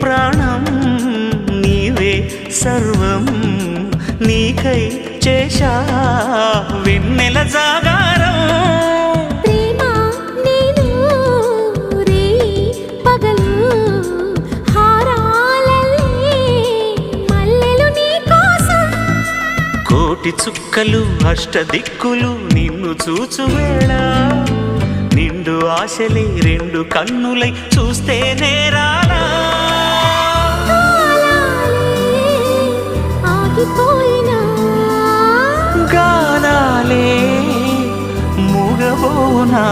ప్రాణం నీవే సర్వం నీకై చేశా వెన్నెల జాగారం ప్రేమ నేను రే పగలు హారాలల్లే మల్లెలు నీ కోసం కోటి చుక్కలు అష్టదిక్కులు నిన్ను చూచువేళ నిండు ఆశలే రెండు కన్నులై చూస్తే నేరాలా ఆగిపోయినా గానాలే మూగబోనా